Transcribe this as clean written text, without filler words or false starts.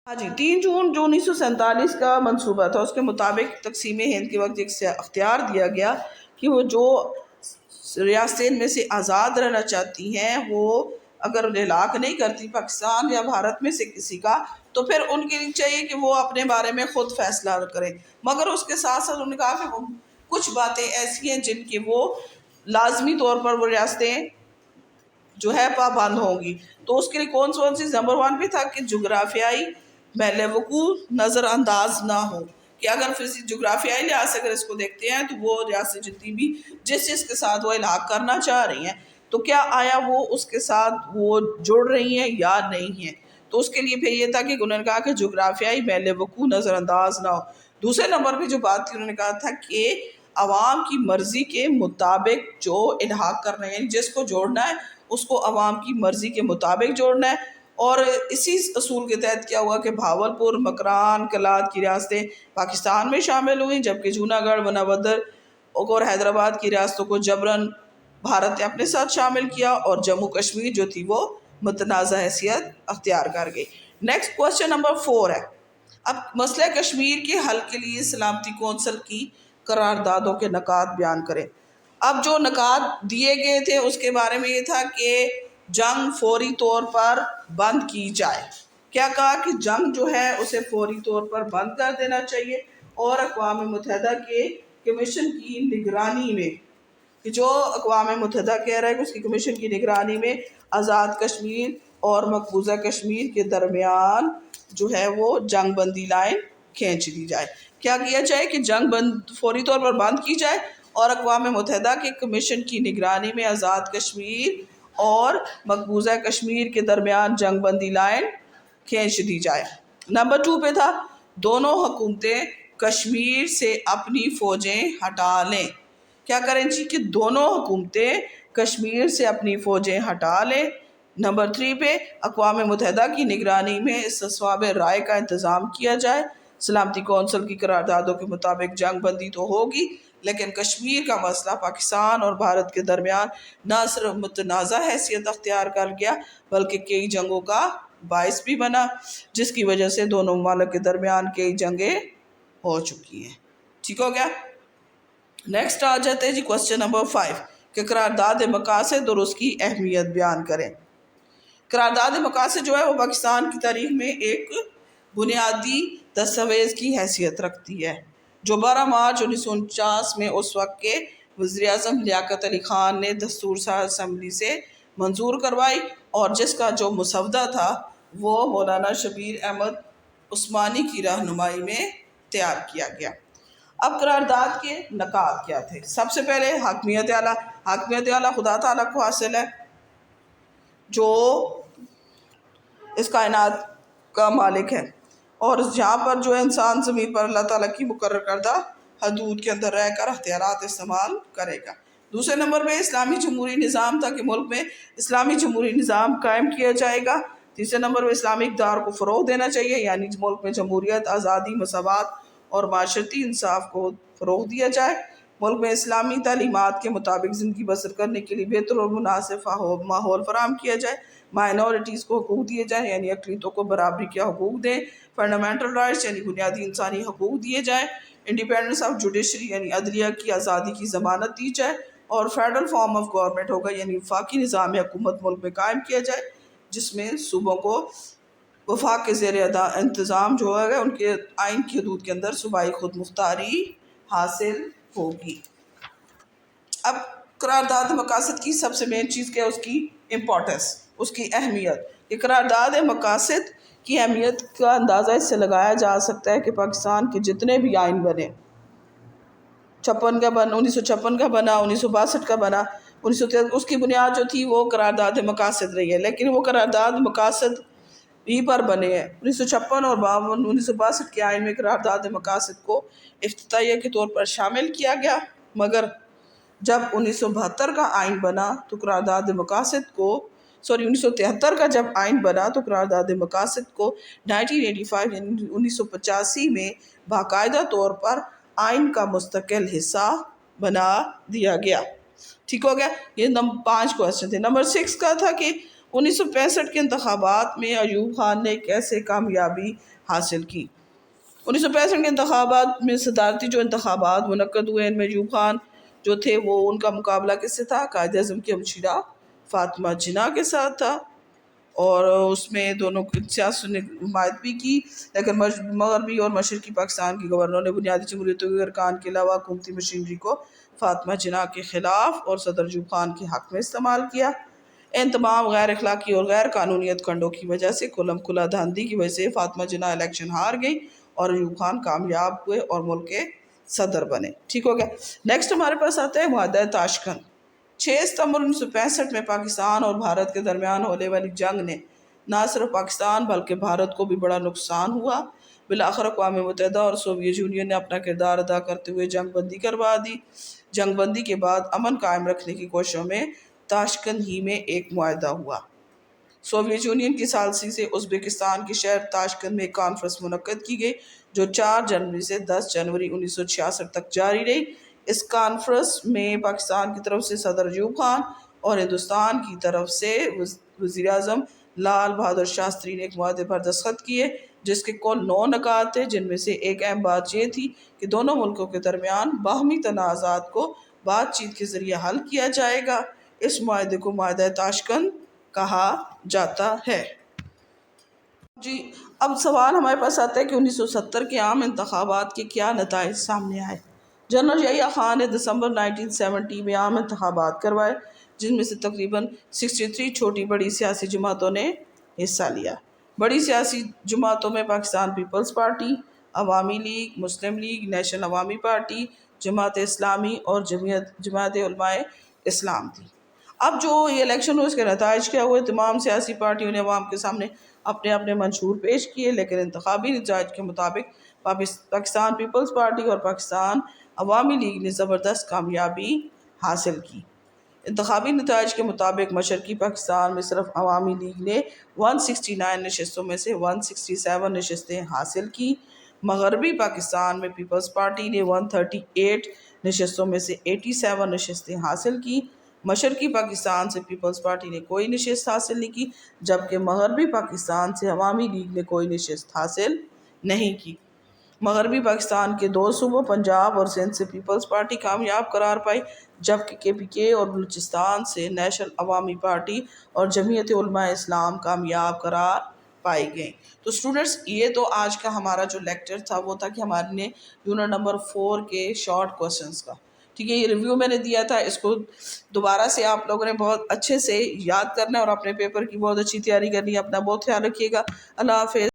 ہاں جی، 3 جون جو 1947 کا منصوبہ تھا، اس کے مطابق تقسیم ہند کے وقت ایک اختیار دیا گیا کہ وہ جو ریاستیں ان میں سے آزاد رہنا چاہتی ہیں وہ اگر ہلاک نہیں کرتی پاکستان یا بھارت میں سے کسی کا، تو پھر ان کے لیے چاہیے کہ وہ اپنے بارے میں خود فیصلہ کریں، مگر اس کے ساتھ ساتھ انہوں نے کہا کہ وہ کچھ باتیں ایسی ہیں جن کی وہ لازمی طور پر وہ ریاستیں جو ہے پابند ہوں گی۔ تو اس کے لیے کون سی نمبر 1 پہ تھا کہ جغرافیائی محل وقوع نظر انداز نہ ہو، کہ اگر جغرافیائی لحاظ سے اگر اس کو دیکھتے ہیں تو وہ ریاستیں جتنی بھی جس چیز کے ساتھ وہ الحاق کرنا چاہ رہی ہیں تو کیا آیا وہ اس کے ساتھ وہ جڑ رہی ہیں یا نہیں ہیں۔ تو اس کے لیے پھر یہ تھا کہ انہوں نے کہا کہ جغرافیائی محل وقوع نظر انداز نہ ہو۔ دوسرے نمبر پہ جو بات تھی انہوں نے کہا تھا کہ عوام کی مرضی کے مطابق جو الحاق کر رہے ہیں، جس کو جوڑنا ہے اس کو عوام کی مرضی کے مطابق جوڑنا ہے۔ اور اسی اصول کے تحت کیا ہوا کہ بھاولپور، مکران، کلات کی ریاستیں پاکستان میں شامل ہوئیں، جبکہ جوناگڑھ، وناودر اور حیدرآباد کی ریاستوں کو جبراً بھارت نے اپنے ساتھ شامل کیا، اور جموں کشمیر جو تھی وہ متنازع حیثیت اختیار کر گئی۔ نیکسٹ کوسچن نمبر 4 ہے، اب مسئلہ کشمیر کے حل کے لیے سلامتی کونسل کی قراردادوں کے نکات بیان کریں۔ اب جو نکات دیے گئے تھے اس کے بارے میں یہ تھا کہ جنگ فوری طور پر بند کی جائے۔ کیا کہا کہ جنگ جو ہے اسے فوری طور پر بند کر دینا چاہیے، اور اقوام متحدہ کے کمیشن کی نگرانی میں، کہ جو اقوام متحدہ کہہ رہا ہے کہ اس کی کمیشن کی نگرانی میں آزاد کشمیر اور مقبوضہ کشمیر کے درمیان جو ہے وہ جنگ بندی لائن کھینچ دی جائے۔ کیا کیا جائے کہ جنگ فوری طور پر بند کی جائے اور اقوام متحدہ کے کمیشن کی نگرانی میں آزاد کشمیر اور مقبوضہ کشمیر کے درمیان جنگ بندی لائن کھینچ دی جائے۔ نمبر 2 پہ تھا دونوں حکومتیں کشمیر سے اپنی فوجیں ہٹا لیں۔ کیا کریں جی کہ دونوں حکومتیں کشمیر سے اپنی فوجیں ہٹا لیں۔ نمبر 3 پہ اقوام متحدہ کی نگرانی میں استصواب رائے کا انتظام کیا جائے۔ سلامتی کونسل کی قراردادوں کے مطابق جنگ بندی تو ہوگی، لیکن کشمیر کا مسئلہ پاکستان اور بھارت کے درمیان نہ صرف متنازع حیثیت اختیار کر گیا بلکہ کئی جنگوں کا باعث بھی بنا، جس کی وجہ سے دونوں ممالک کے درمیان کئی جنگیں ہو چکی ہیں۔ ٹھیک ہو گیا؟ نیکسٹ آ جاتے ہیں جی کوسچن نمبر 5 کہ قرارداد مقاصد اور اس کی اہمیت بیان کریں۔ قرارداد مقاصد جو ہے وہ پاکستان کی تاریخ میں ایک بنیادی دستاویز کی حیثیت رکھتی ہے، جو 12 مارچ 1949 میں اس وقت کے وزیر اعظم لیاقت علی خان نے دستور ساز اسمبلی سے منظور کروائی، اور جس کا جو مسودہ تھا وہ مولانا شبیر احمد عثمانی کی رہنمائی میں تیار کیا گیا۔ اب قرارداد کے نکات کیا تھے؟ سب سے پہلے حاکمیت اعلیٰ۔ حاکمیت اعلیٰ خدا تعالیٰ کو حاصل ہے جو اس کائنات کا مالک ہے، اور یہاں پر جو انسان زمین پر اللہ تعالیٰ کی مقرر کردہ حدود کے اندر رہ کر اختیارات استعمال کرے گا۔ دوسرے نمبر پہ اسلامی جمہوری نظام تھا کہ ملک میں اسلامی جمہوری نظام قائم کیا جائے گا۔ تیسرے نمبر پہ اسلامی اقدار کو فروغ دینا چاہیے، یعنی ملک میں جمہوریت، آزادی، مساوات اور معاشرتی انصاف کو فروغ دیا جائے۔ ملک میں اسلامی تعلیمات کے مطابق زندگی بسر کرنے کے لیے بہتر اور مناسب ماحول فراہم کیا جائے۔ مائنورٹیز کو حقوق دیے جائیں، یعنی اقلیتوں کو برابری کے حقوق دیں۔ فنڈامنٹل رائٹس یعنی بنیادی انسانی حقوق دیے جائیں۔ انڈیپینڈنس آف جوڈیشری یعنی عدلیہ کی آزادی کی ضمانت دی جائے، اور فیڈرل فارم آف گورنمنٹ ہوگا یعنی وفاقی نظام حکومت ملک میں قائم کیا جائے، جس میں صوبوں کو وفاق کے زیر انتظام جو ہے ان کے آئین کی حدود کے اندر صوبائی خود مختاری حاصل ہوگی۔ اب قرارداد مقاصد کی سب سے مین چیز کیا ہے؟ اس کی امپورٹنس، اس کی اہمیت۔ یہ قرارداد مقاصد کی اہمیت کا اندازہ اس سے لگایا جا سکتا ہے کہ پاکستان کے جتنے بھی آئین بنے، 1956 کا بنا، 1962 کا بنا، 1963 اس کی بنیاد جو تھی وہ قرارداد مقاصد رہی ہے، لیکن وہ قرارداد مقاصد ہی پر بنے ہیں۔ 1956 اور 1962 کے آئین میں قرارداد مقاصد کو افتتاحیہ کے طور پر شامل کیا گیا، مگر جب 1972 کا آئین بنا تو قرارداد مقاصد کو 1973 کا جب آئین بنا تو قرارداد مقاصد کو 1985 یعنی 1985 میں باقاعدہ طور پر آئین کا مستقل حصہ بنا دیا گیا۔ ٹھیک ہو گیا؟ یہ 5 کوسچن تھے۔ نمبر 6 کا تھا کہ 1965 کے انتخابات میں ایوب خان نے کیسے کامیابی حاصل کی؟ 1965 کے انتخابات میں صدارتی جو انتخابات منعقد ہوئے، ان میں ایوب خان جو تھے وہ ان کا مقابلہ کس سے تھا؟ قائد اعظم کی ہمشیرہ فاطمہ جناح کے ساتھ تھا، اور اس میں دونوں سیاست نے حمایت بھی کی، لیکن مغربی اور مشرقی پاکستان کے گورنروں نے بنیادی جمہوریتوں کے ارکان کے علاوہ حکومتی مشینری کو فاطمہ جناح کے خلاف اور صدر ایوب خان کے حق میں استعمال کیا۔ ان تمام غیر اخلاقی اور غیر قانونیت کنڈوں کی وجہ سے کھلا دھاندلی کی وجہ سے فاطمہ جناح الیکشن ہار گئی اور ایوب خان کامیاب ہوئے اور ملک کے صدر بنے۔ ٹھیک ہو گیا۔ نیکسٹ ہمارے پاس آتا ہے معاہدہ تاشکند۔ 6 ستمبر 1965 میں پاکستان اور بھارت کے درمیان ہونے والی جنگ نے نہ صرف پاکستان بلکہ بھارت کو بھی بڑا نقصان ہوا۔ بالآخر اقوام متحدہ اور سوویت یونین نے اپنا کردار ادا کرتے ہوئے جنگ بندی کروا دی۔ جنگ بندی کے بعد امن قائم رکھنے کی کوششوں میں تاشکند ہی میں ایک معاہدہ ہوا۔ سوویت یونین کی ثالثی سے ازبکستان کے شہر تاشکند میں ایک کانفرنس منعقد کی گئی جو 4 جنوری سے 10 جنوری 1966 تک جاری رہی۔ اس کانفرنس میں پاکستان کی طرف سے صدر ایوب خان اور ہندوستان کی طرف سے وزیر اعظم لال بہادر شاستری نے ایک معاہدے پر دستخط کیے جس کے کل 9 نکات تھے، جن میں سے ایک اہم بات یہ تھی کہ دونوں ملکوں کے درمیان باہمی تنازعات کو بات چیت کے ذریعے حل کیا جائے گا۔ اس معاہدے کو معاہدہ تاشکند کہا جاتا ہے۔ جی اب سوال ہمارے پاس آتا ہے کہ 1970 کے عام انتخابات کے کیا نتائج سامنے آئے؟ جنرل یحییٰ خان نے دسمبر 1970 میں عام انتخابات کروائے جن میں سے تقریباً 63 چھوٹی بڑی سیاسی جماعتوں نے حصہ لیا۔ بڑی سیاسی جماعتوں میں پاکستان پیپلز پارٹی، عوامی لیگ، مسلم لیگ، نیشنل عوامی پارٹی، جماعت اسلامی اور جماعت علماء اسلام تھی۔ اب جو یہ الیکشن ہوئے اس کے نتائج کیا ہوئے؟ تمام سیاسی پارٹیوں نے عوام کے سامنے اپنے اپنے منشور پیش کیے، لیکن انتخابی نتائج کے مطابق پاکستان پیپلز پارٹی اور پاکستان عوامی لیگ نے زبردست کامیابی حاصل کی۔ انتخابی نتائج کے مطابق مشرقی پاکستان میں صرف عوامی لیگ نے 169 نشستوں میں سے 167 نشستیں حاصل کی۔ مغربی پاکستان میں پیپلز پارٹی نے 138 نشستوں میں سے 87 نشستیں حاصل کی۔ مشرقی پاکستان سے پیپلز پارٹی نے کوئی نشست حاصل نہیں کی، جبکہ مغربی پاکستان سے عوامی لیگ نے کوئی نشست حاصل نہیں کی۔ مغربی پاکستان کے 2 صوبوں پنجاب اور سندھ سے پیپلز پارٹی کامیاب قرار پائی، جبکہ KPK اور بلوچستان سے نیشنل عوامی پارٹی اور جمعیت علماء اسلام کامیاب قرار پائی گئیں۔ تو اسٹوڈنٹس یہ تو آج کا ہمارا جو لیکچر تھا وہ تھا کہ ہمارے نے یونٹ نمبر 4 کے شارٹ کوسچنز کا، ٹھیک ہے، یہ ریویو میں نے دیا تھا، اس کو دوبارہ سے آپ لوگوں نے بہت اچھے سے یاد کرنا ہے اور اپنے پیپر کی بہت اچھی تیاری کرنی ہے۔ اپنا بہت خیال رکھیے گا۔ اللہ حافظ۔